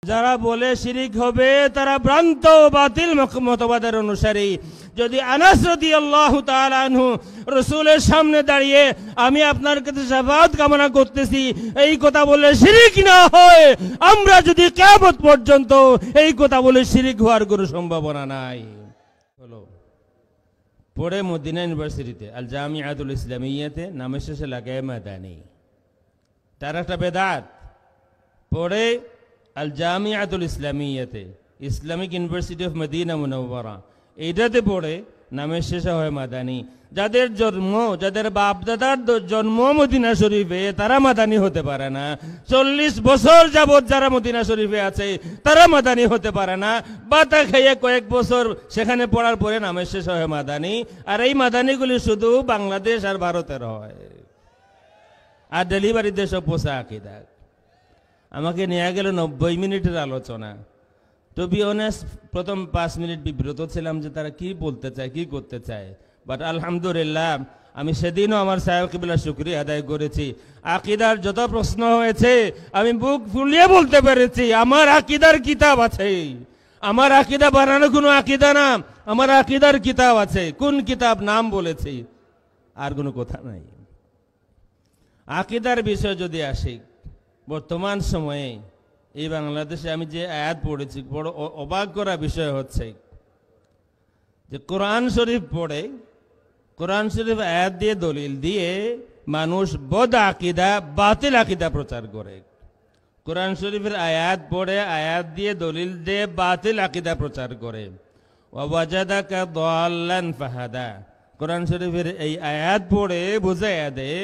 যারা বলে শিরিক হবে তারা ভ্রান্ত বাতিল মতবাদের অনুসারী। যদি আনাস রাদিয়াল্লাহু তাআলা আনহু রাসূলের সামনে দাঁড়িয়ে আমি আপনার কাছে শাফাআত কামনা করতেছি এই কথা বলে শিরিক না হয়, আমরা যদি কিয়ামত পর্যন্ত এই কথা বলে শিরিক হওয়ার কোনো সম্ভাবনা নাই। হলো পড়ে মদিনা ইউনিভার্সিটিতে আল জামিআতুল ইসলামিয়াতে নামের শেষে লাগায় মাদানী, তার একটা বেদাত। পড়ে আল জামিআতুল ইসলামিয়াতে ইসলামিক ইউনিভার্সিটি অফ মদিনা মুনাওয়ারা, এইটাতে পড়ে নামের শেষে হয় মাদানী। যাদের জন্ম, যাদের বাপ দাদার জন্ম মদিনা শরীফে, তারা মাদানী হতে পারে না। 40 বছর যাবৎ যারা মদিনা শরীফে আছে তারা মাদানী হতে পারে না। বাতা খেয়ে কয়েক বছর সেখানে পড়ার পরে নামের শেষ হয় মাদানী। আর এই মাদানীগুলি শুধু বাংলাদেশ আর ভারতের হয়, আর ডেলিভারিতে সব পোষা আকিদা। আমাকে নিয়ে গেল 90 মিনিটের আলোচনা। টু বি অনেস্ট, প্রথম 5 মিনিট বিব্রত ছিলাম যে তারা কি বলতে চায়, কি করতে চায়। বাট আলহামদুলিল্লাহ আমি সেদিনও আমার সাহেব কিবলার শুকরিয়া আদায় করেছি। আকিদার যত প্রশ্ন হয়েছে আমি বুক ফুলিয়ে বলতে পেরেছি আমার আকিদার কিতাব আছে। আমার আকিদা বানানো কোনো আকিদা না, আমার আকিদার কিতাব আছে। কোন কিতাব নাম বলেছি, আর কোনো কথা নাই। আকিদার বিষয় যদি আসি, বর্তমান সময়ে এই বাংলাদেশে আমি যে আয়াত পড়েছি, বড় অবাক করা বিষয় হচ্ছে যে কোরআন শরীফ পড়ে, কোরআন শরীফ আয়াত দিয়ে দলিল দিয়ে মানুষ বদ আকিদা, বাতিল আকিদা প্রচার করে। কোরআন শরীফের আয়াত পড়ে, আয়াত দিয়ে দলিল দিয়ে বাতিল আকিদা প্রচার করে। ওয়াজাদাকা দাল্লান ফাহাদা, কোরআন শরীফের এই আয়াত পড়ে বুঝাইয়া দেয়,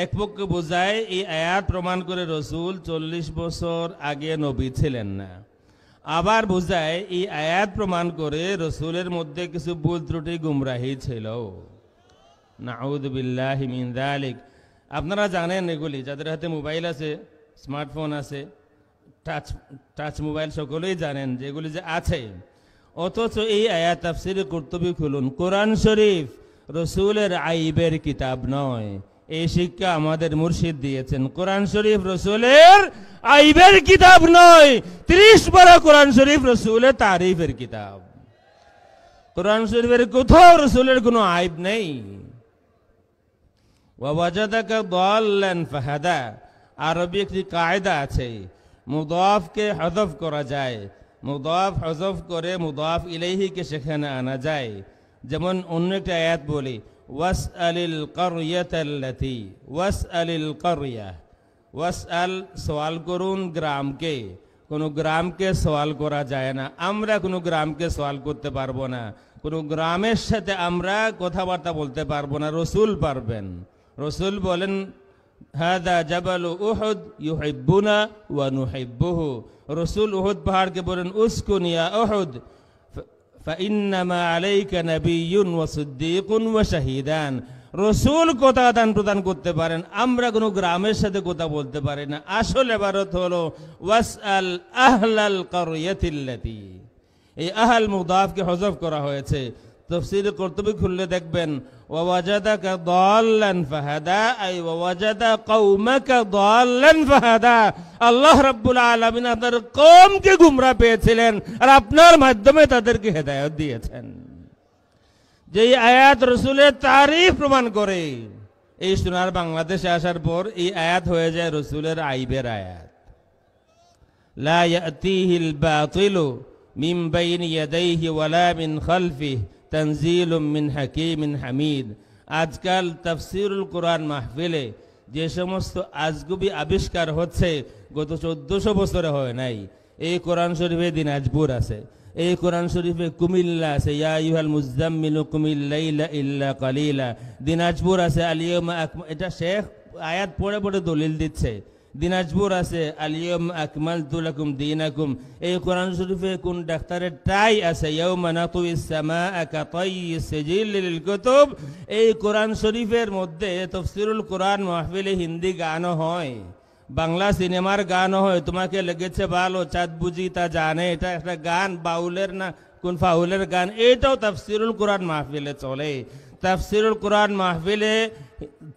এক পক্ষে বোঝায় এই আয়াত প্রমাণ করে রসুল 40 বছর আগে নবী ছিলেন না। আবার বোঝায় এই আয়াত প্রমাণ করে রসুলের মধ্যে কিছু ভুল ত্রুটি গুমরাহি ছিল। নাউযু বিল্লাহি মিন যালিক। আপনারা জানেন এগুলি, যাদের হাতে মোবাইল আছে, স্মার্টফোন আছে, টাচ মোবাইল, সকলেই জানেন যে এগুলি যে আছে। অথচ এই আয়াত তাফসীরে কুরতুবী খুলুন, কোরআন শরীফ রসুলের আইবের কিতাব নয়। এই শিক্ষা আমাদের মুর্শিদ দিয়েছেন। কোরআন শরীফ রসুলের আইবের কিতাব নয়, 30 পারা কোরআন শরীফ রসুলের তারিফের কিতাব। কোরআন শরীফের কোথাও রসুলের কোনো আইব নেই। ওয়াজাদাকা দাল্লান ফাহাদা, আরবি একটি কায়দা আছে, মুদাফকে হযফ করা যায়, মুদাফ হযফ করে মুদাফ ইলাইহিকে সেখানে আনা যায়। যেমন অন্য একটা আয়াত বলি, ওয়াসআলিল কারইয়াতাল্লাতী, ওয়াসআলিল কারইয়া, ওয়াসআল সওয়াল করুন গ্রামকে, কোনো গ্রামকে সওয়াল করা যায় না। আমরা কোনো গ্রামকে সওয়াল করতে পারবো না, কোনো গ্রামের সাথে আমরা কথাবার্তা বলতে পারবো না, রসুল পারবেন। রসুল বলেন হাদা জাবালু উহুদ ইউহিব্বুনা ওয়া নুহিব্বুহু, রসুল উহুদ পাহাড়কে বলেন উসকুন ইয়া উহুদ ফাইন্নামা আলাইকা নাবিয়্যুন ওয়া সিদ্দীকুন ওয়া শাহীদান। রসুল কথা আদান প্রদান করতে পারেন, আমরা কোনো গ্রামের সাথে কথা বলতে পারি না। আসল ইবারত হলো ওয়াসআল আহলাল কারইয়াতিল্লাতী, এই আহল মুদাফকে হযফ করা হয়েছে। তাফসীরে কুরতুবী খুললে দেখবেন ওয়াজাদাকা দাল্লান ফাহাদা, আই ওয়াজাদা কওমাকা দাল্লান ফাহাদা। আল্লাহ রাব্বুল আলামিন আপনার কওমকে গুমরা পেয়েছিলেন আর আপনার মাধ্যমে তাদেরকে হেদায়েত দিয়েছেন। যেই আয়াত রসুলের তারিফ প্রমাণ করে, এই সোনার বাংলাদেশে আসার পর এই আয়াত হয়ে যায় রসুলের আইবের আয়াত। লা ইয়াতিহিল বাতিলু মিন বাইনি ইয়াদাইহি ওয়ালা মিন খালফিহি তানজিলুম মিন হাকিমিন হামিদ। আজকাল তাফসীরুল কোরআন মাহফিলে যে সমস্ত আজগুবি আবিষ্কার হচ্ছে গত 1400 বছরে হয় নাই। এই কোরআন শরীফে দিনাজপুর আছে, এই কোরআন শরীফে কুমিল্লা আছে, ইয়া আইয়ুহাল মুযাম্মিলু কুমিল লাইলা ইল্লা কালিলা। দিনাজপুর আছে আল-ইয়াউমা আকমাল, এটা শেখ আয়াত পড়ে পড়ে দলিল দিচ্ছে। দিনাজপুর আছে আল-ইয়াউমা আকমালতু লাকুম দীনাকুম। এই কোরআন শরীফে কোন ডাক্তারের টাই আছে ইয়াউমা নাতুইস সামাআ কাতাইয়িস সিজিল লিল কুতুব। এই কোরআন শরীফের মধ্যে তাফসীরুল কোরআন মাহফিলে হিন্দি গানও হয়, বাংলা সিনেমার গানও হয়। তোমাকে লেগেছে ভালো, চাঁদ বুঝি তা জানে, এটা একটা গান, বাউলের না কোন ফাউলের গান, এটাও তাফসীরুল কোরআন মাহফিলে চলে। তাফসীরুল কোরআন মাহফিলে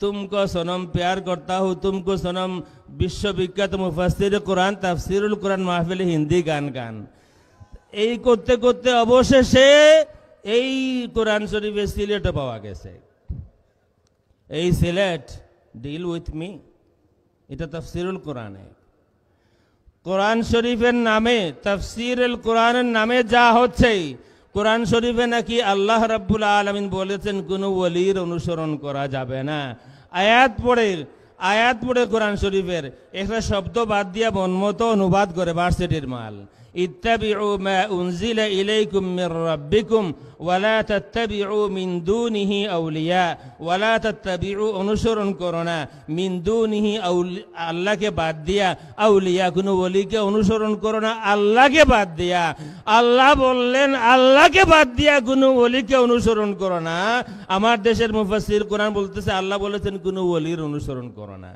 तुमको सनम प्यार करता हूँ तुमको सनम বিশ্ববিখ্যাত মুফাসসির কোরআন তাফসিরুল কোরআন মাহফিলে হিন্দি গান গান। এই করতে করতে অবশেষে এই কোরআন শরীফে সিলেটও পাওয়া গেছে। এই সিলেট ডিল উইথ মি, এটা তাফসিরুল কোরআনে, কোরআন শরীফের নামে তাফসিরুল কোরআনের নামে যা হচ্ছে, কোরআন শরীফে নাকি আল্লাহ রাব্বুল আলামিন বলেছেন কোনো ওলির অনুসরণ করা যাবে না। আয়াত পড়ে কোরআন শরীফের একটা শব্দ বাদ দিয়া মনমতো অনুবাদ করে ভার্সিটির মাল। ইত্তাবিউ মা উনজিলা ইলাইকুম মির রাব্বিকুম ওয়ালা তাত্তাবিউ মিন দুনিহি আউলিয়া, ওয়ালা তাত্তাবিউ অনুসরণ করো না, মিন দুনিহি আল্লাহকে বাদ দিয়া, আউলিয়া কোনো ওলিকে অনুসরণ করো না আল্লাহকে বাদ দিয়া। আল্লাহ বললেন আল্লাহকে বাদ দিয়া কোনো ওলিকে অনুসরণ করো না। আমার দেশের মুফাসসির কোরআন বলতেছে আল্লাহ বলেছেন কোনো ওলির অনুসরণ করো না।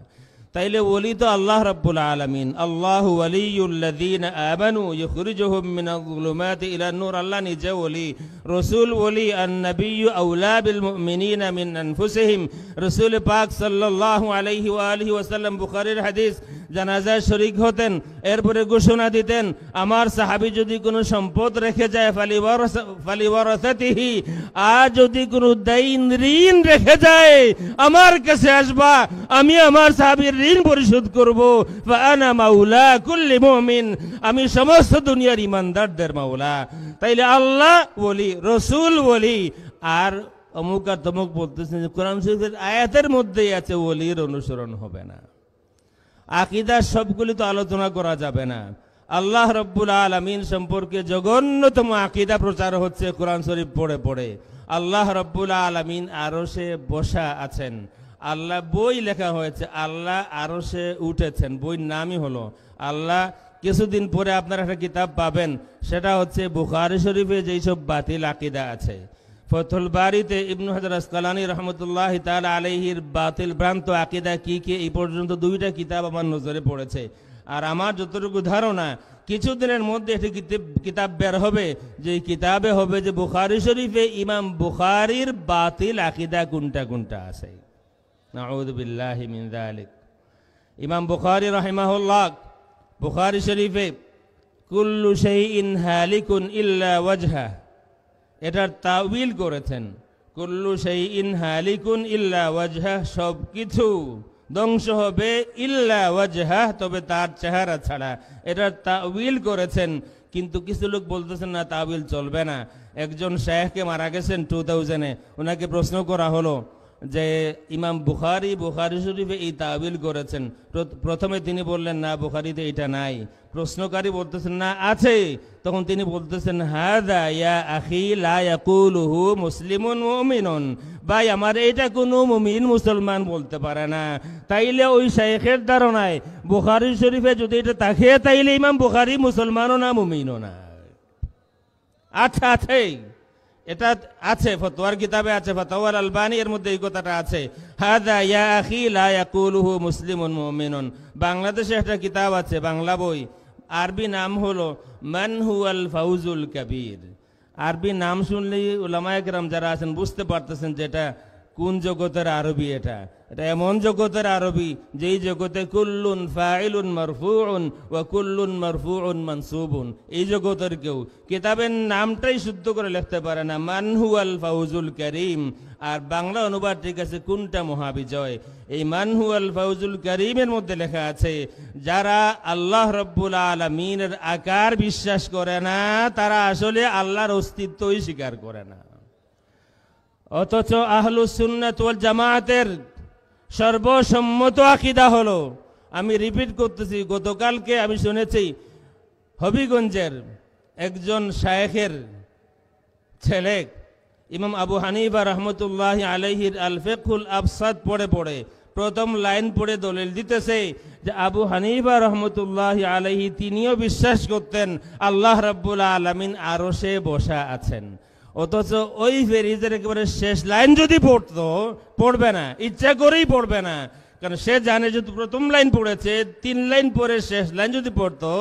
তাইলে ওলি তো আল্লাহ রাব্বুল আলামিন। আল্লাহু ওয়ালিয়ুল্লাযীনা আমানু ইখরিজুহুম মিনাজ-যুলুমাতি ইলান-নূর, আল্লাহ নিজে ওলি, রাসূল ওলি, আন-নাবিয়্যু আওলা বিল মুমিনিনা মিন আনফুসিহিম। রাসূল পাক সাল্লাল্লাহু আলাইহি ওয়া আলিহি ওয়াসাল্লাম বুখারীর হাদিস, জানাজায় শরীক হতেন, এরপরে ঘোষণা দিতেন আমার সাহাবী যদি কোনো সম্পদ রেখে যায় ফালিওয়ারাসাতিহি, আর যদি কোনো দাইন ঋণ রেখে যায় আমার কাছে আসবা, আমি আমার সাহাবীর ঋণ পরিশোধ করব। ফাআনা মাওলা কুল্লি মুমিন, আমি সমস্ত দুনিয়ার ইমানদারদের মাওলা। তাইলে আল্লাহ ওলি, রাসূল ওলি, আর অমুক আর তমুক বলতেছেন কোরআন শরীফের আয়াতের মধ্যেই আছে ওলির অনুসরণ হবে না। আকীদার সবগুলি তো আলোচনা করা যাবে না। আল্লাহ রাব্বুল আলামিন সম্পর্কে জঘন্যতম আকীদা প্রচার হচ্ছে কোরআন শরীফ পড়ে পড়ে। আল্লাহ রাব্বুল আলামিন আরশে বসা আছেন, আল্লাহ বই লেখা হয়েছে আল্লাহ আরশে উঠেছেন, বইয়ের নামই হলো আল্লাহ। কিছুদিন পরে আপনারা একটা কিতাব পাবেন, সেটা হচ্ছে বুখারী শরীফে যেই সব বাতিল আকীদা আছে। ফতুল বারিতে ইবনু হাজার আসকালানী রহমতুল্লাহ তাআলা আলাইহির বাতিল ভ্রান্ত আকীদা কি কি এই পর্যন্ত 2টা কিতাব আমার নজরে পড়েছে। আর আমার যতটুকু ধারণা কিছুদিনের মধ্যে একটি কিতাব বের হবে, যে কিতাবে হবে যে বুখারী শরীফে ইমাম বুখারীর বাতিল আকীদা কোনটা কোনটা আছে। নাউযু বিল্লাহি মিন যালিক। ইমাম বুখারী রাহিমাহুল্লাহ বুখারী শরীফে কুল্লু শাইইন হালিকুন ইল্লা ওয়াজহা, এটার তাওয়িল করেছেন কুল্লু শাইইন হালিকুন ইল্লা ওয়াজহা, সব কিছু ধ্বংস হবে ইল্লা ওয়াজহা, তবে তার চেহারা ছাড়া। এটার তাওয়িল করেছেন, কিন্তু কিছু লোক বলতেছেন না তাওয়িল চলবে না। একজন শায়েখকে মারা গেছেন 2000-এ, ওনাকে প্রশ্ন করা হলো যে ইমাম বুখারী শরীফে এই তাওয়িল করেছেন। প্রথমে তিনি বললেন না বুখারীতে এটা নাই। প্রশ্নকারী বলতেছেন না আছে। তখন তিনি বলতেছেন হাযা ইয়া আখি লা ইয়াকুলুহু মুসলিমুন মুমিনুন, ভাই আমার এটা কোনো মুমিন মুসলমান বলতে পারে না। তাইলে ওই শাইখের ধারণায় বুখারী শরীফে যদি এটা থাকে তাইলে ইমাম বুখারী মুসলমানও না মুমিনও না। আচ্ছা আছে, এটা আছে ফতোয়ার কিতাবে আছে, ফাতাওয়াল আলবানী এর মধ্যে এই কথাটা আছে, হাযা ইয়া আখি লা ইয়াকুলুহু মুসলিমুন মুমিনুন। বাংলাদেশে একটা কিতাব আছে, বাংলা বই, আরবি নাম হলো মান হুয়াল ফাউজুল কাবীর। আরবি নাম শুনলেই উলামায়ে কেরাম যারা আছেন বুঝতে পারতেছেন যে এটা কোন জগতের আরবি। এটা এমন জগতের আরবি যেই জগতে কুল্লুন ফাইলুন মারফুউন ওয়া কুল্লুন মারফুউন মানসুবুন, এই জগতের কেউ কিতাবের নামটাই শুদ্ধ করে লিখতে পারে না, মান হুয়াল ফাউজুল কারীম। আর বাংলা অনুবাদ ঠিক আছে কোনটা মহাবিজয়। এই মান হুয়াল ফাউজুল কারীমের মধ্যে লেখা আছে যারা আল্লাহ রাব্বুল আলামিনের আকার বিশ্বাস করে না তারা আসলে আল্লাহর অস্তিত্বই স্বীকার করে না। অথচ আহলুস সুন্নাত ওয়াল জামায়াতের সর্বসম্মত আকীদা হলো, আমি রিপিট করতেছি, গতকালকে আমি শুনেছি হবিগঞ্জের একজন শায়েখের ছেলে ইমাম আবু হানিফা রহমতুল্লাহি আলাইহির আল ফিকহুল আবসাত পড়ে প্রথম লাইন পড়ে দলিল দিতেছে যে আবু হানিফা রহমতুল্লাহি আলাইহি তিনিও বিশ্বাস করতেন আল্লাহ রাব্বুল আলামিন আরশে বসা আছেন। অথচ ওই ফেরিজের একেবারে শেষ লাইন যদি পড়বে না, ইচ্ছা করেই পড়বে না, কারণ সে জানে যদি প্রথম লাইন পড়েছে 3 লাইন পরে শেষ লাইন যদি পড়তো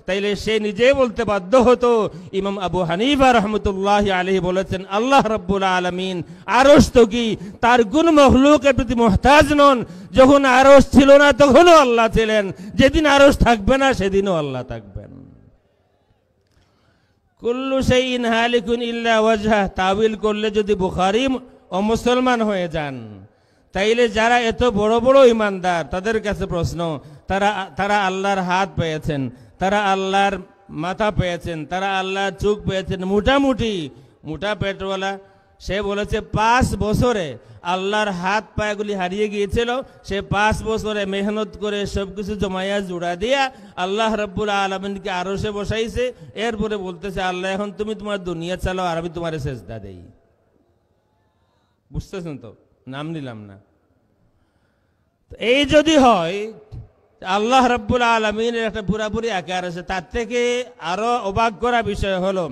তাইলে সে নিজেই বলতে বাধ্য হতো। ইমাম আবু হানিফা রহমতুল্লাহ আলাইহি বলেছেন আল্লাহ রাব্বুল আলামিন আরশ তো কি তার কোন মখলুকের প্রতি মুহতাজ নন। যখন আরশ ছিল না তখনও আল্লাহ ছিলেন, যেদিন আরশ থাকবে না সেদিনও আল্লাহ থাকবেন। কুল্লু শাইইন হালিকুন ইল্লা ওয়াজহা তাওয়িল করলে যদি বুখারী অমুসলমান হয়ে যান, তাইলে যারা এত বড় বড় ইমানদার তাদের কাছে প্রশ্ন, তারা আল্লাহর হাত পেয়েছেন, তারা আল্লাহর মাথা পেয়েছেন, তারা আল্লাহর চোখ পেয়েছেন, মোটা পেটওয়ালা সে বলেছে 5 বছরে আল্লাহর হাত পায়গুলি হারিয়ে গিয়েছিল, সে 5 বছরে মেহনত করে সবকিছু জমাইয়া জোড়া দিয়া আল্লাহ রাব্বুল আলামিনকে আরশে বসাইছে। এরপরে বলতেছে আল্লাহ এখন তুমি তোমার দুনিয়া চালাও আর আমি তোমার সেজদা দেই। বুঝতেছেন তো? নাম নিলাম না। এই যদি হয় আল্লাহ রাব্বুল আলামিনের একটা পুরাপুরি আকার আছে। তার থেকে আরো অবাক করা বিষয় হলো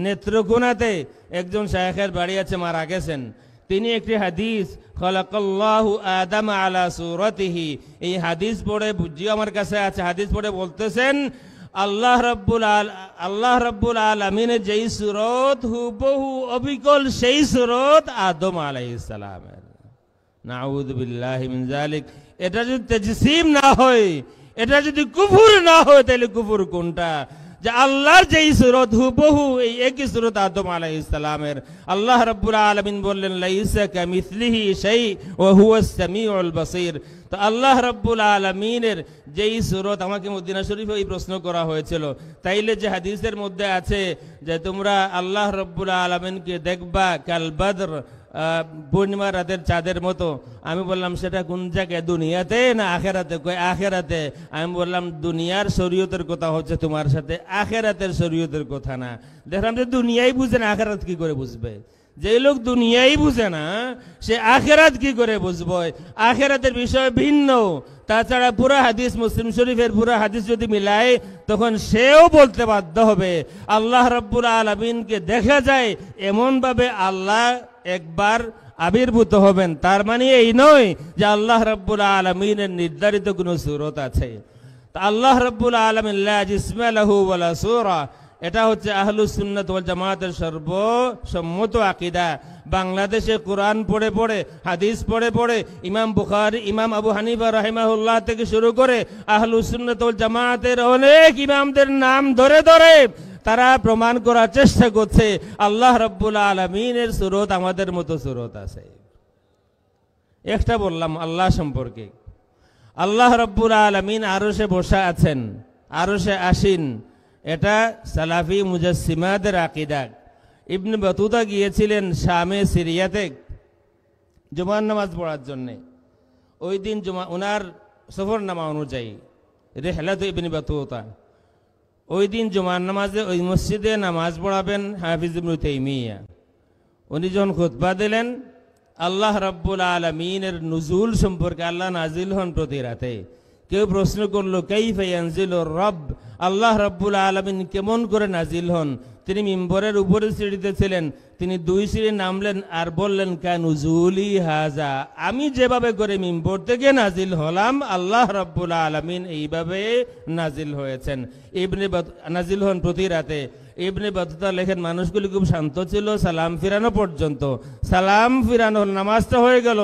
নেত্রকোনাতে একজন শায়েখের বাড়ি আছে, মারা গেছেন। তিনি একটি হাদিস খালাকাল্লাহু আদম আলা সূরাতিহি, এই হাদিস পড়ে বুঝিয়ে আমার কাছে আছে, হাদিস পড়ে বলতেছেন আল্লাহ রাব্বুল আলামিনের যেই সূরত হুবহু অবিকল সেই সূরত আদম আলাইহিস সালামের। নাউযু বিল্লাহি মিন যালিক। এটা যদি তাজসিম না হয়, এটা যদি কুফর না হয়, তাহলে কুফর কোনটা? যে আল্লাহর যেই সূরত হুবহু এই একই সূরত আদম আলাইহিস সালামের। আল্লাহ রাব্বুল আলামিন বললেন লাইসা কামিসলিহি শাই ওয়া হুয়াস সামিউল বাসীর। তো আল্লাহ রাব্বুল আলামিনের যেই সূরত, আমাকে মদিনা শরীফে এই প্রশ্ন করা হয়েছিল, তাইলে যে হাদিসের মধ্যে আছে যে তোমরা আল্লাহ রাব্বুল আলামিনকে দেখবা কাল বদর, পূর্ণিমা রাতের চাঁদের মতো। আমি বললাম সেটা কোন জায়গায়, দুনিয়াতে না আখেরাতে? কয় আখেরাতে। আমি বললাম দুনিয়ার শরীয়তের কথা হচ্ছে তোমার সাথে, আখেরাতের শরীয়তের কথা না। দেখলাম যে দুনিয়াই বুঝে না, আখেরাত কি করে বুঝবে? যে লোক দুনিয়াই বুঝে না সে আখেরাত কি করে বুঝবে? আখেরাতের বিষয় ভিন্ন। তাছাড়া পুরা হাদিস, মুসলিম শরীফের পুরা হাদিস যদি মিলায় তখন সেও বলতে বাধ্য হবে আল্লাহ রাব্বুল আলামিনকে দেখা যায় এমন ভাবে আল্লাহ একবার আবির্ভূত হবেন। তার মানে এই নয় যে আল্লাহ রাব্বুল আলামিনের নির্ধারিত কোনো সূরত আছে। তা আল্লাহ রাব্বুল আলামিন লা জিসমা লাহু ওয়ালা সূরা, এটা হচ্ছে আহলুস সুন্নাত ওয়াল জামাতের সর্বসম্মত আকীদা। বাংলাদেশে কোরআন পড়ে পড়ে, হাদিস পড়ে পড়ে ইমাম বুখারী, ইমাম আবু হানিফা রাহিমাহুল্লাহ থেকে শুরু করে আহলুস সুন্নাত ওয়াল জামাতের অনেক ইমামদের নাম ধরে ধরে তারা প্রমাণ করার চেষ্টা করছে আল্লাহ রাব্বুল আলামিনের সূরত আমাদের মতো সূরত আছে। একটা বললাম আল্লাহ সম্পর্কে, আল্লাহ রাব্বুল আলামিন আরশে বসা আছেন, আরশে আসীন, এটা সালাফি মুজাসসিমাদের আকীদা। ইবনে বাতুতা গিয়েছিলেন শামে সিরিয়াতে জুমার নামাজ পড়ার জন্যে। ওই দিন ওনার সফরনামা অনুযায়ী রিহলাত ইবনে বাতুতা, ওই দিন জুমার নামাজে ওই মসজিদে নামাজ পড়াবেন হাফিজ ইবনে তাইমিয়া। উনি যখন খুতবা দিলেন আল্লাহ রাব্বুল আলামিনের নুজুল সম্পর্কে, আল্লাহ নাজিল হন প্রতি রাতে। কেউ প্রশ্ন করলো কাইফা ইয়ানজিলুর রব, আল্লাহ রাব্বুল আলামিন কেমন করে নাজিল হন? তিনি মিম্বরের উপরে সিঁড়িতে ছিলেন, তিনি 2 সিঁড়ি নামলেন আর বললেন কানুজুলি হাজা, আমি যেভাবে করে মিম্বর থেকে নাজিল হলাম আল্লাহ রাব্বুল আলামিন এইভাবে নাজিল হয়েছেন, নাজিল হন প্রতি রাতে। ইবনে বাতুতা লেখেন মানুষগুলি খুব শান্ত ছিল সালাম ফিরানো পর্যন্ত। সালাম ফিরানো নামাজটা হয়ে গেল,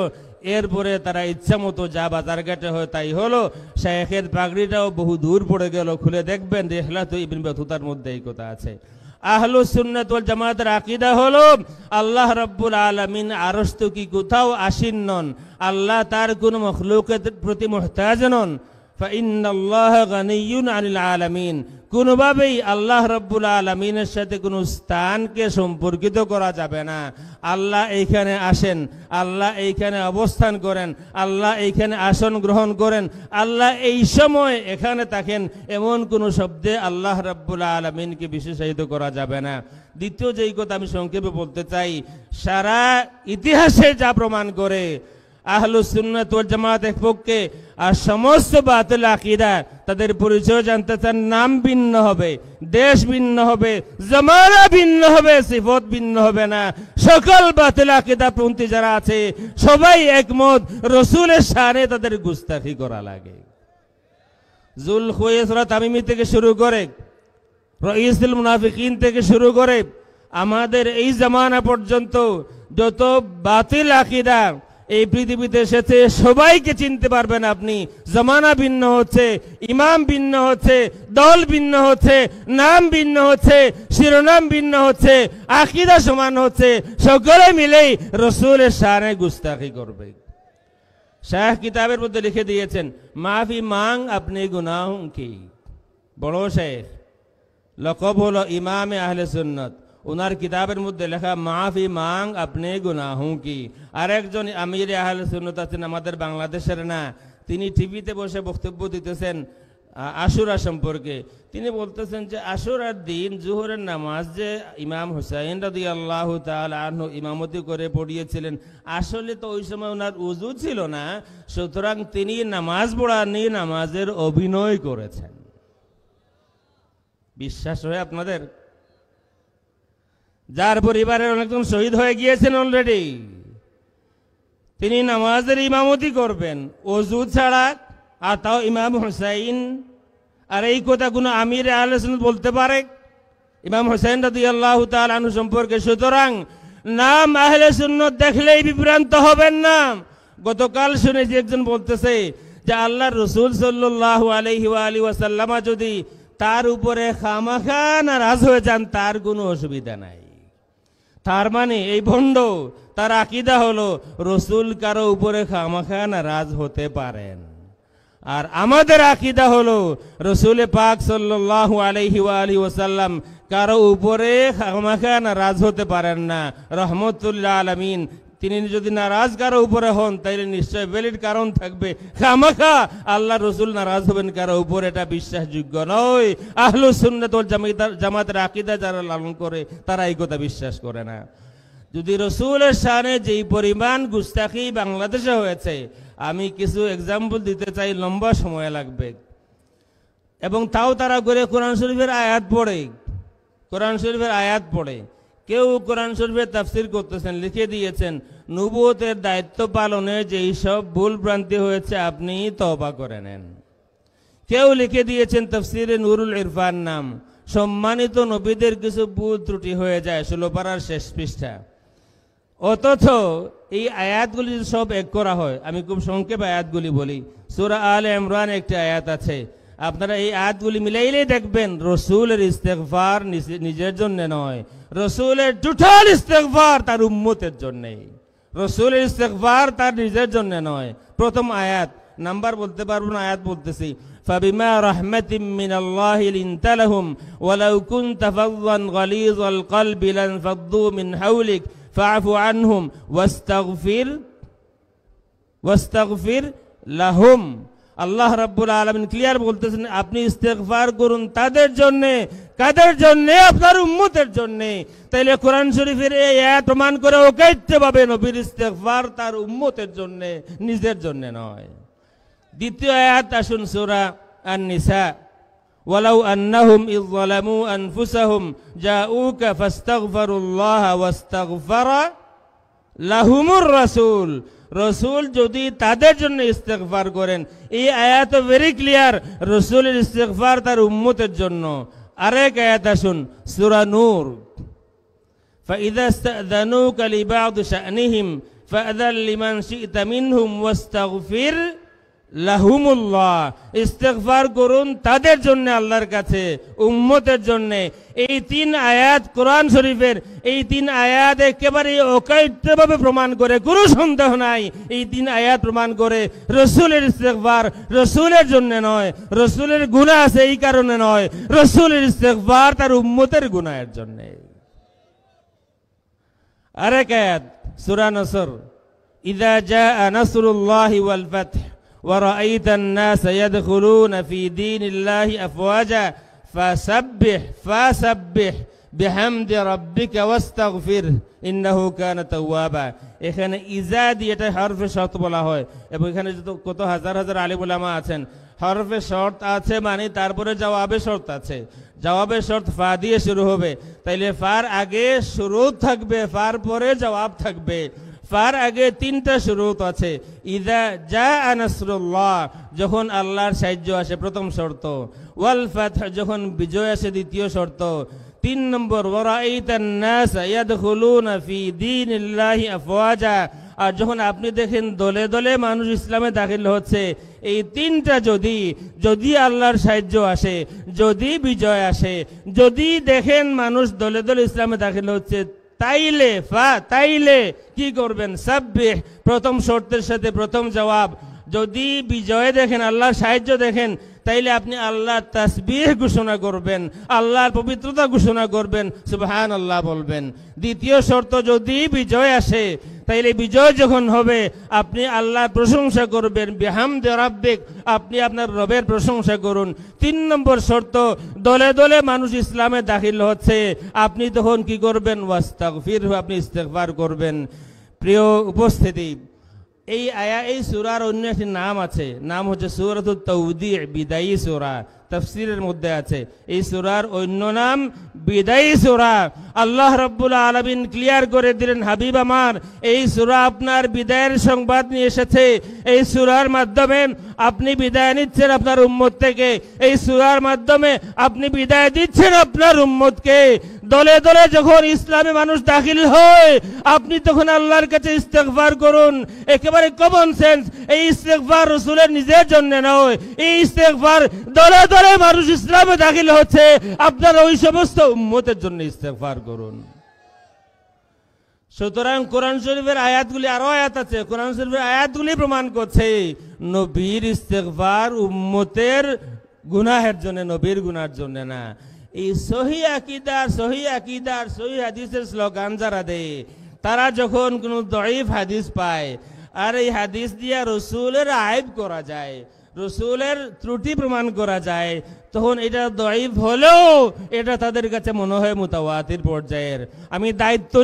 এরপরে তারা ইচ্ছা মতো যা বাজার ঘাটে হয় তাই হলো। শায়েখের পাগড়িটাও বহু দূর পড়ে গেল, খুলে দেখবেন রিহলাত ইবনে বাতুতার মধ্যে এই কথা আছে। আহলুস সুন্নাত ওয়াল জামাতের আকীদা হলো আল্লাহ রাব্বুল আলামিন আরশ তো কি কোথাও আসীন নন, আল্লাহ তার কোন মখলুকের প্রতি মুহতাজ নন। ফাইন্নাল্লাহা গানিয়্যুন আনিল আলামিন, কোনোভাবেই আল্লাহ রাব্বুল আলামিনের সাথে কোনো স্থানকে সম্পর্কিত করা যাবে না। আল্লাহ এইখানে আসেন, আল্লাহ এইখানে অবস্থান করেন, আল্লাহ এইখানে আসন গ্রহণ করেন, আল্লাহ এই সময় এখানে থাকেন, এমন কোনো শব্দে আল্লাহ রাব্বুল আলামিনকে বিশেষায়িত করা যাবে না। দ্বিতীয় যেই কথা আমি সংক্ষেপে বলতে চাই, সারা ইতিহাসে যা প্রমাণ করে আহলুস সুন্নাত ওয়াল জামাত এক পক্ষে, আর সমস্ত বাতিল আকীদা তাদের পরিচয় জানতে চান, নাম ভিন্ন হবে, দেশ ভিন্ন হবে, জামানা ভিন্ন হবে, সিফত ভিন্ন হবে না। সকল বাতিল আকীদা পন্থী যারা আছে সবাই একমত, রাসূলের শানে তাদের গুস্তাখি করা লাগে। জুল খুয়াইসরা তামিমি থেকে শুরু করে, রাইসুল মুনাফিকিন থেকে শুরু করে আমাদের এই জামানা পর্যন্ত যত বাতিল আকীদা এই পৃথিবীতে এসেছে সবাইকে চিনতে পারবেন আপনি। জামানা ভিন্ন হচ্ছে, ইমাম ভিন্ন হচ্ছে, দল ভিন্ন হচ্ছে, নাম ভিন্ন হচ্ছে, শিরোনাম ভিন্ন হচ্ছে, আকীদা সমান হচ্ছে, সকলে মিলেই রাসূলের শানে গুস্তাখি করবে। শাহ কিতাবের মধ্যে লিখে দিয়েছেন, মাফি মাং আপনি গুনাহোं की। বড় শেখ, লকব হলো ইমামে আহলে সুন্নাত, ওনার কিতাবের মধ্যে লেখা মাফি মাং আপনি গুনাহোं की। আর একজন আমির আহলে সুন্নাত আছেন আমাদের বাংলাদেশের না, তিনি টিভিতে বসে বক্তব্য দিতেছেন আশুরা সম্পর্কে। তিনি বলতেছেন যে আশুরার দিন জোহরের নামাজ যে ইমাম হুসাইন রাদিয়াল্লাহু তাআলা আনহু ইমামতি করে পড়িয়েছিলেন, আসলে তো ওই সময় ওনার উযু ছিল না, সুতরাং তিনি নামাজ পড়াননি, নামাজের অভিনয় করেছেন। বিশ্বাস হয় আপনাদের? যার পরিবারের অনেকজন শহীদ হয়ে গিয়েছেন অলরেডি, তিনি নামাজের ইমামতি করবেন ওযু ছাড়া, আর তাও ইমাম হুসাইন। আর এই কথা কোনো আমির আহলে সুন্নাত বলতে পারে ইমাম হুসাইন রাদিয়াল্লাহু তাআলা আনহু সম্পর্কে? সুতরাং নাম আহলে সুন্নাত দেখলেই বিভ্রান্ত হবেন না। গতকাল শুনেছি একজন বলতেছে যে আল্লাহর রাসূল সাল্লাল্লাহু আলাইহি ওয়া আলিহি ওয়াসাল্লাম যদি তার উপরে খামাখা নারাজ হয়ে যান তার কোনো অসুবিধা নাই। তার মানে এই ভণ্ড, তার আকীদা হলো রাসূল কারো উপরে খামাখা নারাজ হতে পারেন। আর আমাদের আকীদা হলো রাসূল পাক সাল্লাল্লাহু আলাইহি ওয়া আলিহি ওয়াসাল্লাম কারো উপরে খামাখা নারাজ হতে পারেন না, রহমতুল আলামিন। তিনি যদি নারাজ কারো উপরে হন তাইলে নিশ্চয় ভ্যালিড কারণ থাকবে। খামাখা আল্লাহ রাসূল নারাজ হবেন কারো উপরে, এটা বিশ্বাসযোগ্য নয়। আহলুস সুন্নাত ওয়াল জামাতের আকীদা যারা লালন করে তারা এই কথা বিশ্বাস করে না। যদি রাসূলের শানে যেই পরিমাণ গুস্তাখি বাংলাদেশে হয়েছে, আমি কিছু এক্সাম্পল দিতে চাই, লম্বা সময় লাগবে। এবং তাও তারা করে কোরআন শরীফের আয়াত পড়ে, কোরআন শরীফের আয়াত পড়ে। কেউ কোরআন শরীফের তাফসীর করতেছেন, লিখে দিয়েছেন নবুয়তের দায়িত্ব পালনে যেই সব ভুল ভ্রান্তি হয়েছে আপনি তওবা করে নেন। কেউ লিখে দিয়েছেন তাফসীরে নুরুল ইরফান নাম, সম্মানিত নবীদের কিছু ভুল ত্রুটি হয়ে যায়, 16 পারার শেষ পৃষ্ঠা। অথচ এই আয়াতগুলি সব এক করা হয়, আমি খুব সংক্ষেপে আয়াতগুলি বলি। সূরা আলে ইমরান একটি আয়াত আছে, আপনারা এই আয়াতগুলি মিলাইলেই দেখবেন রাসূলের ইস্তেগফার নিজের জন্য নয়, রাসূলের টোটাল ইস্তেগফার তার উম্মতের জন্য। রাসূলের ইস্তেগফার তার নিজের জন্য নয়। প্রথম আয়াত, নাম্বার বলতে পারবো না, আয়াত বলতেছি। فبما رحمة من الله لنت لهم ولو كنت فظا غليظ القلب لانفضوا من حولك فاعف عنهم واستغفر لهم। আল্লাহ রাব্বুল আলামিন ক্লিয়ার বলতেছেন আপনি ইস্তেগফার করুন তাদের জন্য। কাদের জন্য? আপনার উম্মতের জন্য। তাইলে কোরআন শরীফের এই আয়াত প্রমাণ করে অকাইত্যভাবে নবীর ইস্তেগফার তার উম্মতের জন্য, নিজের জন্য নয়। দ্বিতীয় আয়াত আসুন, সূরা আন-নিসা, ওয়ালাউ আন্নাহুম ইয যালামু আনফুসাহুম জাউকা ফাস্তাগফিরুল্লাহ ওয়াস্তাগফারা লাহুমুর রাসূল। রাসূল যদি তাদের জন্য ইস্তেগফার করেন, এই আয়াত ভেরি ক্লিয়ার, রাসূলের ইস্তেগফার তার উম্মতের জন্য। আরেক আয়াত আসুন, সূরা নূর, ফাইযা ইস্তাযানুকা লিবা'দ শা'নিহিম ফাআযান লিমান শি'তা মিনহুম ওয়াস্তাগফির লাহুমুল্লাহ। ইস্তেগফার করুন তাদের জন্য, আল্লাহর কাছে, উম্মতের জন্য। এই 3 আয়াত কোরআন শরীফের, এই 3 আয়াত একেবারে অকাইত্যভাবে প্রমাণ করে, কোনো সন্দেহ নাই, এই 3 আয়াত প্রমাণ করে রাসূলের ইস্তেগফার রাসূলের জন্য নয়, রাসূলের গুনাহ আছে এই কারণে নয়, রাসূলের ইস্তেগফার তার উম্মতের গুনাহের জন্য। আরেক আয়াত, সূরা নসর, ইযা জাআ নাসরুল্লাহি ওয়াল ফাতহ ورأيت الناس يدخلون في دين الله أفواجا فسبح বিহামদি রাব্বিকা ওয়াস্তাগফির ইন্নাহু কানা তাওয়াবা। এখানে ইজা দিয়ে এটা হরফে শর্ত বলা হয়, এবং এখানে কত হাজার হাজার আলিম উলামা আছেন। হরফে শর্ত আছে মানে তারপরে জবাবে শর্ত আছে। জবাবের শর্ত ফা দিয়ে শুরু হবে, তাইলে ফার আগে শুরুত থাকবে, ফার পরে জবাব থাকবে। ফার আগে তিনটা শুরুত আছে। ইযা জাআ নাসরুল্লাহ, যখন আল্লাহর সাহায্য আসে প্রথম শর্ত। ওয়াল ফাতহ, যখন বিজয় আসে দ্বিতীয় শর্ত। 3 নম্বর ওয়ারাইতান নাস ইয়াদখুলুনা ফি দীনিল্লাহি আফওয়াজা, আর যখন আপনি দেখেন দলে দলে মানুষ ইসলামে দাখিল হচ্ছে। এই তিনটা যদি আল্লাহর সাহায্য আসে, যদি বিজয় আসে, যদি দেখেন মানুষ দলে দলে ইসলামে দাখিল হচ্ছে, তাইলে কি করবেন? সাব্বিহ, প্রথম শর্তের সাথে প্রথম জবাব। যদি বিজয় দেখেন, আল্লাহর সাহায্য দেখেন, তাইলে আপনি আল্লাহর তাসবিহ ঘোষণা করবেন, আল্লাহর পবিত্রতা ঘোষণা করবেন, সুবহানাল্লাহ বলবেন। দ্বিতীয় শর্ত, যদি বিজয় আসে, তাইলে বিজয় যখন হবে আপনি আল্লাহর প্রশংসা করবেন, বিহামদি রাব্বিক, আপনি আপনার রবের প্রশংসা করুন। 3 নম্বর শর্ত, দলে দলে মানুষ ইসলামে দাখিল হচ্ছে, আপনি তখন কি করবেন? ওয়াস্তাগফিরহু, আপনি ইস্তেগফার করবেন। প্রিয় উপস্থিতি, এই সূরার অন্য একটি নাম আছে, নাম হচ্ছে সূরাতুত তাওদীহ, বিদায়ী সূরা। তাফসীরের মধ্যে আছে এই সূরার অন্য নাম বিদায়ী সূরা। আল্লাহ রাব্বুল আলামিন ক্লিয়ার করে দিলেন, হাবিব আমার, এই সূরা আপনার বিদায়ের সংবাদ নিয়ে এসেছে। এই সূরার মাধ্যমে আপনি বিদায় নিচ্ছেন আপনার উম্মত থেকে। এই সূরার মাধ্যমে আপনি বিদায় দিচ্ছেন আপনার উম্মতকে। দলে দলে যখন ইসলামে মানুষ দাখিল হয়, আপনি তখন আল্লাহর কাছে ইস্তেগফার করুন। একেবারে কমন সেন্স, এই ইস্তেগফার রাসূলের নিজের জন্য নয়, এই ইস্তেগফার দলে দলে মানুষ ইসলামে দাখিল হচ্ছে, আপনারা ওই সমস্ত উম্মতের জন্য ইস্তেগফার করুন। সুতরাং কোরআন শরীফের আয়াতগুলি, আরো আয়াত আছে, কোরআন শরীফের আয়াতগুলি প্রমাণ করছে নবীর ইস্তেগফার উম্মতের গুনাহের জন্য, নবীর গুনার জন্য না। এই সহি আকীদার সহি হাদিসের স্লোগান যারা দেয়, তারা যখন কোনো দঈফ হাদিস পায়, আর এই হাদিস দিয়ে রসুলের আইব করা যায়, রসুলের ত্রুটি প্রমাণ করা যায়, তখন এটা দঈফ হলেও এটা তাদের কাছে মনে হয় মুতাওয়াতির পর্যায়ের। আমি দায়িত্ব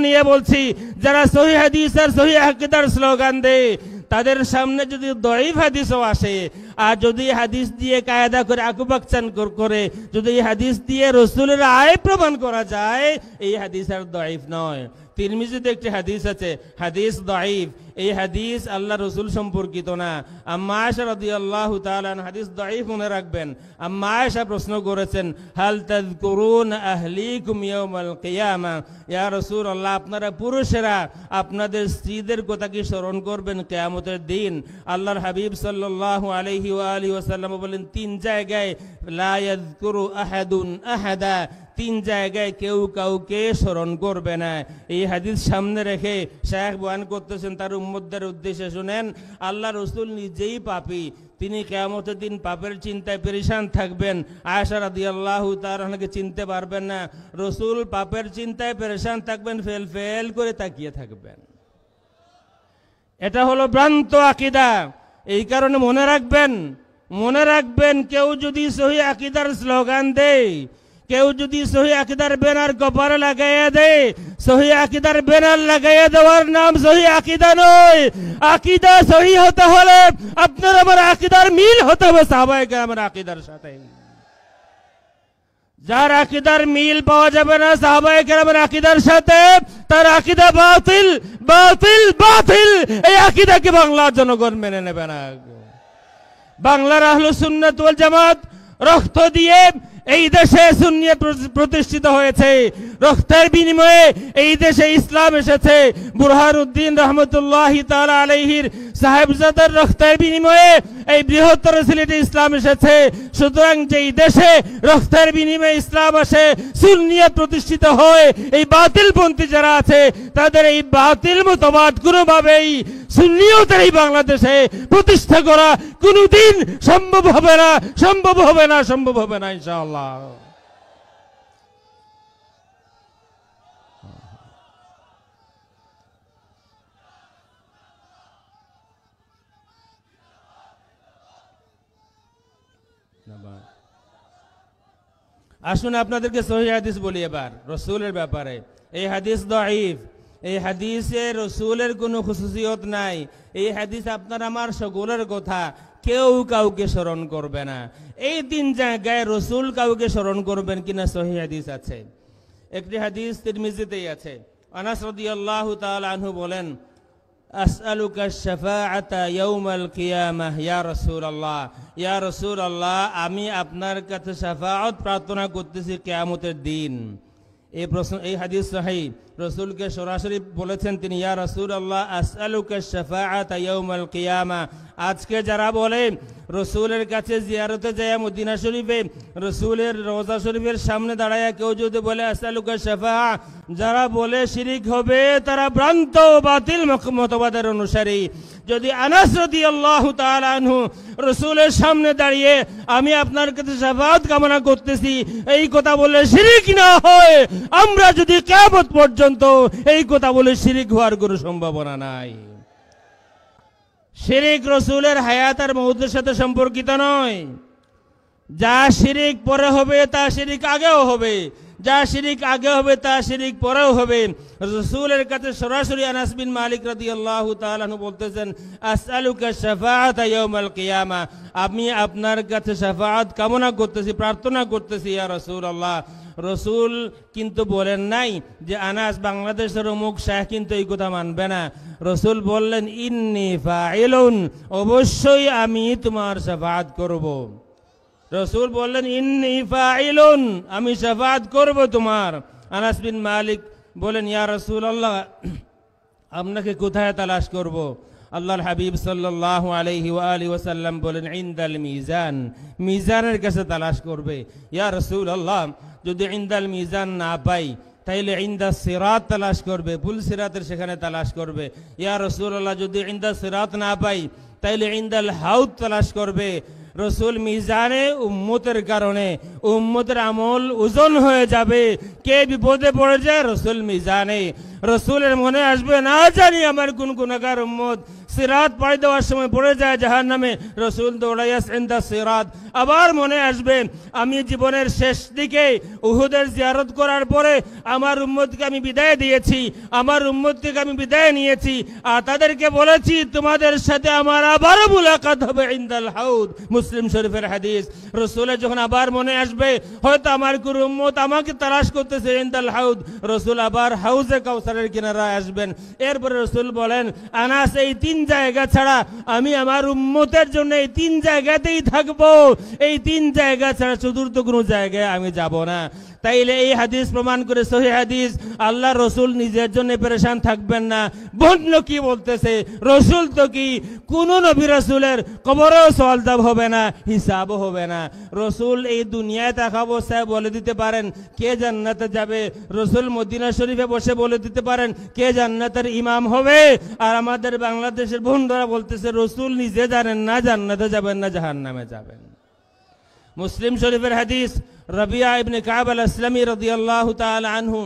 নিয়ে বলছি, যারা সহি হাদিস আর সহি আকীদার স্লোগান দেয়, তাদের সামনে যদি দঈফ হাদিসও আসে, আর যদি হাদিস দিয়ে কায়দা করে আকুপাকচান করে, যদি এই হাদিস দিয়ে রসুলের আয় প্রমাণ করা যায়, এই হাদিস আর দঈফ নয়। তিরমিজিতে একটি হাদিস আছে, হাদিস দঈফ। এই হাদিস আল্লাহ রসুল সম্পর্কিত না। আম্মা আয়েশা রাদিয়াল্লাহু তাআলা আনহা, হাদিস দঈফ মনে রাখবেন। আম্মা আয়েশা প্রশ্ন করেছেন, হাল তাযকুরুন আহলিকুম ইয়াউমাল কিয়ামা, ইয়া রাসূলুল্লাহ, আপনারা পুরুষেরা আপনাদের স্ত্রীদের কথা কি স্মরণ করবেন কিয়ামতের দিন? আল্লাহর হাবিব সাল্লাল্লাহু আলাইহি ওয়া আলিহি ওয়াসাল্লাম বলেন, 3 জায়গায় লা ইয়াযকুরু আহাদুন আহাদা, 3 জায়গায় কেউ কাউকে স্মরণ করবে না। এই হাদিস সামনে রেখে শায়েখ বয়ান করতেছেন তার উম্মতদের উদ্দেশ্যে, শুনেন, আল্লাহ রসুল নিজেই পাপী, তিনি কিয়ামতের দিন পাপের চিন্তায় পেরেশান থাকবেন। আয়েশা রাদিয়াল্লাহু তাআলা আনহাকে চিনতে পারবেন না। রসুল পাপের চিন্তায় পেরেশান থাকবেন, ফেল করে তাকিয়ে থাকবেন। এটা হলো ভ্রান্ত আকীদা। এই কারণে মনে রাখবেন, কেউ যদি সহি আকীদার স্লোগান দেয়, কেউ যদি সহি আকীদার ব্যানার কপালে লাগাইয়া দেয়, সহি আকীদার ব্যানার লাগাইয়া দেওয়ার নাম সহি আকীদা নয়। আকীদা সহি হতে হলে আপনার আমার আকীদার মিল হতে হবে সাহাবায়ে কেরামের আকীদার সাথে। যার আকীদার মিল পাওয়া যাবে না সাহাবায়ে কেরামের আকীদার সাথে, তার আকীদা বাতিল। এই আকীদাকে বাংলার জনগণ মেনে নেবে না। বাংলার আহলুস সুন্নাত ওয়াল জামাত রক্ত দিয়ে এই দেশে সুন্নিয়ত প্রতিষ্ঠিত হয়েছে, রক্তের বিনিময়ে এই দেশে ইসলাম এসেছে। বুরহানুদ্দিন রহমতুল্লাহি তাআলা আলাইহির সাহেবজাদার রক্তের বিনিময়ে এই বৃহত্তর সিলেটে ইসলাম এসেছে। সুতরাং যেই দেশে রক্তের বিনিময়ে ইসলাম আসে, সুন্নিয়ত প্রতিষ্ঠিত হয়, এই বাতিলপন্থী যারা আছে তাদের এই বাতিল মতবাদ কোনোভাবেই সুন্নিয়তের এই বাংলাদেশে প্রতিষ্ঠা করা কোনোদিন সম্ভব হবে না ইনশাআল্লাহ। আসুন আপনাদেরকে সহিহ হাদিস বলি এবার রসুলের ব্যাপারে। এই হাদিস দাঈফ, এই হাদিসে রসুলের কোনো খুসুসিয়ত নাই। এই হাদিস আপনার আমার সকলের কথা, কেউ কাউকে স্মরণ করবে না। এই তিন জায়গায় রসুল কাউকে স্মরণ করবেন কিনা সহিহ হাদিস আছে। একটি হাদিস তিরমিজিতেই আছে। আনাস রাদিয়াল্লাহু তাআলা আনহু বলেন, আসআলুকা শাফাআতা ইয়াউমাল কিয়ামাহ ইয়া রাসূলুল্লাহ, ইয়া রাসূলুল্লাহ আমি আপনার কাছে শাফাআত প্রার্থনা করতেছি কিয়ামতের দিন। এই প্রশ্ন, এই হাদিস সহিহ, রসুলকে সরাসরি বলেছেন তিনি, ইয়া রাসূলুল্লাহ আসআলুকা শাফাআতা ইয়াউমাল কিয়ামাহ। আজকে যারা বলে রসুলের কাছে জিয়ারতে যায় মদিনা শরীফে, রসুলের রওজা শরীফের সামনে দাঁড়ায় কেউ যদি বলে আসআলুকা শাফাআ, যারা বলে শিরিক হবে, তারা ভ্রান্ত বাতিল মতবাদের অনুসারী। যদি আনাস রাদিয়াল্লাহু তাআলা আনহু রসুলের সামনে দাঁড়িয়ে আমি আপনার কাছে শাফাআত কামনা করতেছি এই কথা বলে শিরিক না হয়, আমরা যদি কিয়ামত পর্যন্ত এই কথা বলে শিরিক হওয়ার কোনো সম্ভাবনা নাই। শিরিক রসুলের হায়াত আর মউতের সাথে সম্পর্কিত নয়। যা শিরিক পরে হবে তা শিরিক আগেও হবে, যা শিরিক আগে হবে তা শিরিক পরেও হবে। রসুলের কাছে সরাসরি আনাস বিন মালিক রাদিয়াল্লাহু তাআলা আনহু বলতেছেন, আসআলুকা শাফাআতা ইয়াউমাল কিয়ামা, আমি আপনার কাছে শাফাআত কামনা করতেছি, প্রার্থনা করতেছি ইয়া রাসূলুল্লাহ। রসুল কিন্তু বলেন নাই যে আনাস বাংলাদেশের অমুক শাহ কিন্তু এই কথা মানবে না। রসুল বললেন ইন্নী ফাইলুন, অবশ্যই আমি তোমার শাফাআত করব। রসুল বললেন ইন্নী ফাইলুন, আমি শাফাআত করব তোমার। আনাস বিন মালিক বলেন, ইয়া রাসূলুল্লাহ আপনাকে কোথায় তালাশ করব? আল্লাহর হাবিব সাল্লাল্লাহু আলাইহি ওয়া আলিহি ওয়াসাল্লাম বলেন ইনদাল মিজান, মিজানের কাছে তালাশ করবে। ইয়া রাসূলুল্লাহ যদি ইনদাল মিজান না পাই তাইলে ইনদাস সিরাত তালাশ করবে, পুল সিরাতের সেখানে তালাশ করবে। ইয়া রাসূলুল্লাহ যদি ইনদাস সিরাত না পাই তাইলে ইনদাল হাউদ তালাশ করবে। রসুল মিজানে উম্মতের কারণে উম্মতের আমল ওজন হয়ে যাবে, কে বিপদে পড়ে যায় রসুল মিজানে। রসুলের মনে আসবে না জানি আমার কোন গুনাহগার উম্মত সিরাত পাড়ি দেওয়ার সময় পড়ে যায় জাহান্নামে, রসুল দৌড়াইয়াস ইনদা সিরাত। আবার মনে আসবে আমি জীবনের শেষ দিকে উহুদের জিয়ারত করার পরে আমার উম্মতকে আমি বিদায় দিয়েছি, আমার উম্মতকে আমি বিদায় নিয়েছি, আর তাদেরকে বলেছি তোমাদের সাথে আমার আবারও মুলাকাত হবে ইনদাল হাউদ, মুসলিম শরীফের হাদিস। রসুলের যখন আবার মনে আসবে হয়তো আমার কোন উম্মত আমাকে তালাশ করতেছে ইনদাল হাউদ, রসুল আবার হাউজে কাউসারের কিনারায় আসবেন। এরপরে রসুল বলেন আনাস এই তিন জায়গা ছাড়া আমি আমার উম্মতের জন্য এই তিন জায়গাতেই থাকবো, এই তিন জায়গা ছাড়া চতুর্থ কোনো জায়গায় আমি যাব না। তাইলে এই হাদিস প্রমাণ করে সহিহ হাদিস আল্লাহ রসুল নিজের জন্য পেরেশান থাকবেন না। বন্য কি বলতেছে, রসুল তো কি কোন নবী রসুলের কবরেও সওয়াল হবে না, হিসাবও হবে না। রসুল এই দুনিয়ায় থাকা অবস্থায় বলে দিতে পারেন কে জান্নাতে যাবে, রসুল মদিনা শরীফে বসে বলে দিতে পারেন কে জান্নাতের ইমাম হবে। আর আমাদের বাংলাদেশের বন্ধুরা বলতেছে রসুল নিজে জানেন না জান্নাতে যাবেন না জাহান্নামে যাবেন। মুসলিম শরীফের হাদিস, রাবিয়া ইবনে কাব আল আসলামী রাদিয়াল্লাহু তাআলা আনহু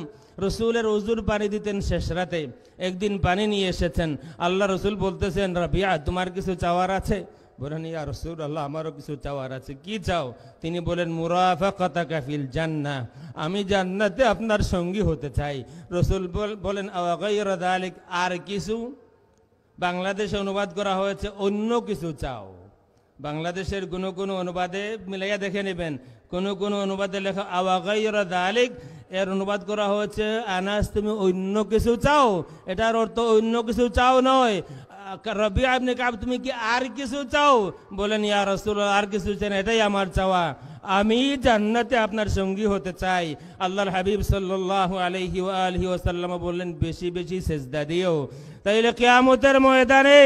রসুলের ওযুর পানি দিতেন শেষ রাতে। একদিন পানি নিয়ে এসেছেন, আল্লাহ রসুল বলতেছেন রাবিয়া তোমার কিছু চাওয়ার আছে? বলেন ইয়া রাসূলুল্লাহ আমারও কিছু চাওয়ার আছে। কি চাও? তিনি বলেন মুরাফাকাতাকা ফিল জান্নাহ, আমি জান্নাতে আপনার সঙ্গী হতে চাই। রসুল বলেন আওয়া গায়রা যালিক, আর কিছু? বাংলাদেশে অনুবাদ করা হয়েছে অন্য কিছু চাও। বাংলাদেশের কোনো কোনো অনুবাদে মিলাইয়া দেখে নেবেন, কোনো কোনো অনুবাদে লেখা আওয়া গায়রা যালিক, এর অনুবাদ করা হয়েছে আনাস তুমি অন্য কিছু চাও। এটার অর্থ অন্য কিছু চাও নয়। রাবিয়া ইবনে কাব তুমি কি আর কিছু চাও? বলেন ইয়া রাসূলুল্লাহ আর কিছু চাই না, এটাই আমার চাওয়া, আমি জান্নাতে আপনার সঙ্গী হতে চাই। আল্লাহর হাবিব সাল্লাল্লাহু আলাইহি ওয়া আলিহি ওয়াসাল্লাম বললেন বেশি বেশি সেজদা দিও। তাইলে কিয়ামতের ময়দানে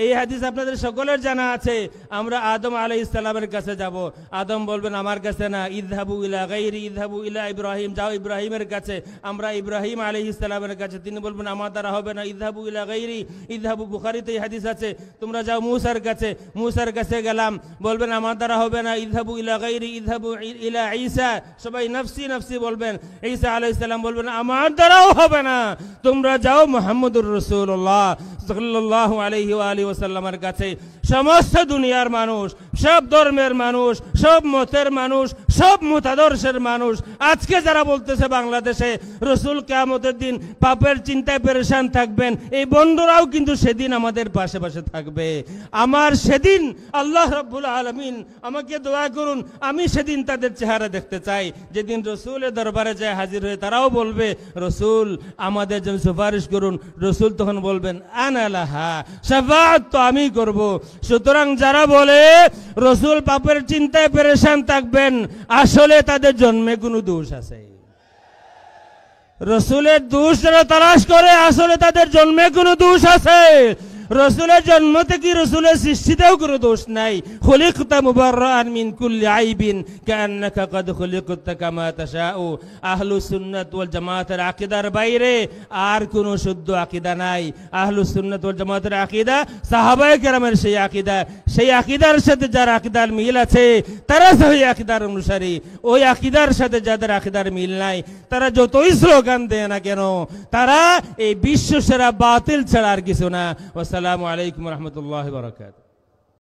এই হাদিস আপনাদের সকলের জানা আছে, আমরা আদম আলাইহিস সালামের কাছে যাব। আদম বলবেন আমার কাছে না, ইযহাবু ইলা গায়রি, ইযহাবু ইলা ইব্রাহিম, যাও ইব্রাহিমের কাছে। আমরা ইব্রাহিম আলাইহিস সালামের কাছে, তিনি বলবেন আমার দ্বারা হবে না, ইযহাবু ইলা গায়রি, ইযহাবু, বুখারীতে এই হাদিস আছে। তোমরা যাও মূসার কাছে, মূসার কাছে গেলাম, বলবেন আমার দ্বারা হবে না, ইযহাবু ইলা গায়রি, ইযহাবু ইলা ঈসা, সবাই নফসি নফসি বলবেন। ঈসা আলাইহিস সালাম বলবেন আমার দ্বারাও হবে না, তোমরা যাও মুহাম্মদুর রাসূলুল্লাহ সাল্লাল্লাহু আলাইহি ওয়া আলিহি ওয়াসাল্লামের কাছে। সমস্ত দুনিয়ার মানুষ সব ধর্মের মানুষ, সব মতের মানুষ, সব মতাদর্শের মানুষ আজকে যারা বলতেছে বাংলাদেশে রসুল কিয়ামতের দিন পাপের চিন্তায় পেরেশান থাকবেন, এই বন্ধুরাও কিন্তু সেদিন আমাদের পাশে পাশে থাকবে। আমার সেদিন আল্লাহ রাব্বুল আলামিন আমাকে দোয়া করুন, আমি সেদিন তাদের চেহারা দেখতে চাই, যেদিন রসুলের দরবারে যায় হাজির হয়ে তারাও বলবে রসুল আমাদের জন্য সুপারিশ করুন। রসুল তখন বলবেন আনা লাহা, শাফাআত তো আমি করব। সুতরাং যারা বলে রসুল পাপের চিন্তায় পেরেশান থাকবেন, আসলে তাদের জন্মে কোনো দোষ আছে। রসুলের দোষ যারা তালাশ করে, আসলে তাদের জন্মে কোনো দোষ আছে। রসুলের জন্ম থেকে রসুলের সৃষ্টিতেও কোনো দোষ নাই। খুলিকতা মুবাররাআন মিন কুল্লি আইবিন কান্নাকা কদ খুলিকতা কামা তাশাউ। আহলুস সুন্নাত ওয়াল জামাতের আকীদার বাইরে আর কোনো শুদ্ধ আকীদা নাই। আহলুস সুন্নাত ওয়াল জামাতের আকীদা সাহাবায়ে কেরামের সেই আকীদা, সেই আকীদার সাথে যার আকীদার মিল আছে তারা সহি আকীদার অনুসারী। ওই আকীদার সাথে যাদের আকীদার মিল নাই তারা যতই স্লোগান দেয় না কেন, তারা এই বিশ্ব সেরা বাতিল ছাড়া আর কিছু না। আসসালামু আলাইকুম ওয়া রাহমাতুল্লাহি ওয়া বারাকাতুহু।